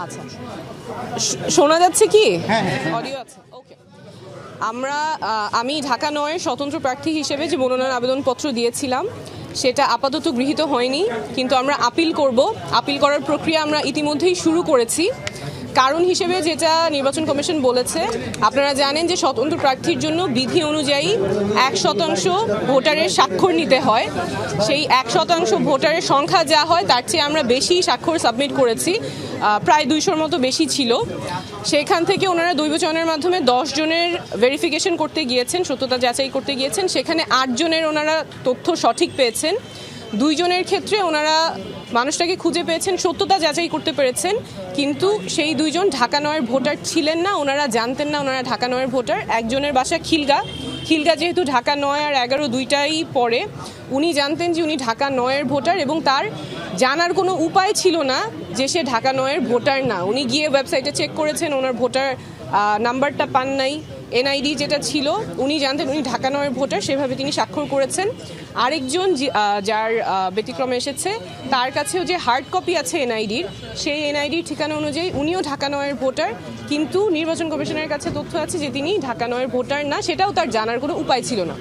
আচ্ছা, শোনা যাচ্ছে কি? হ্যাঁ, অডিও আছে? ওকে। আমি ঢাকা ৯-এর স্বতন্ত্র প্রার্থী হিসেবে যে মনোনয়ন আবেদনপত্র দিয়েছিলাম সেটা আপাতত গৃহীত হয়নি, কিন্তু আমরা আপিল করব। আপিল করার প্রক্রিয়া আমরা ইতিমধ্যেই শুরু করেছি। কারণ হিসেবে যেটা নির্বাচন কমিশন বলেছে, আপনারা জানেন যে স্বতন্ত্র প্রার্থীর জন্য বিধি অনুযায়ী 1% ভোটারের স্বাক্ষর নিতে হয়। সেই 1% ভোটারের সংখ্যা যা হয় তার চেয়ে আমরা বেশি স্বাক্ষর সাবমিট করেছি, প্রায় 200-র মতো বেশি ছিল। সেখান থেকে ওনারা দৈব চয়নের মাধ্যমে 10 জনের ভেরিফিকেশন করতে গিয়েছেন, সত্যতা যাচাই করতে গিয়েছেন। সেখানে 8 জনের ওনারা তথ্য সঠিক পেয়েছেন। 2 জনের ক্ষেত্রে ওনারা মানুষটাকে খুঁজে পেয়েছেন, সত্যতা যাচাই করতে পেরেছেন, কিন্তু সেই 2 জন ঢাকা 9-এর ভোটার ছিলেন না। ওনারা জানতেন না ওনারা ঢাকা 9-এর ভোটার। একজনের বাসা খিলগা যেহেতু ঢাকা 9 আর 11 দুইটাই পড়ে, উনি জানতেন যে উনি ঢাকা 9-এর ভোটার, এবং তার জানার কোনো উপায় ছিল না যে সে ঢাকা 9-এর ভোটার না। উনি গিয়ে ওয়েবসাইটে চেক করেছেন, ওনার ভোটার নাম্বারটা পান নাই। এনআইডি যেটা ছিল উনি জানতেন উনি ঢাকা 9-এর ভোটার, সেভাবে তিনি স্বাক্ষর করেছেন। আরেকজন যার ব্যতিক্রমে এসেছে, তার কাছেও যে হার্ড কপি আছে এনআইডির, সেই এনআইডির ঠিকানা অনুযায়ী উনিও ঢাকা 9-এর ভোটার, কিন্তু নির্বাচন কমিশনের কাছে তথ্য আছে যে তিনি ঢাকা 9-এর ভোটার না, সেটাও তার জানার কোনো উপায় ছিল না।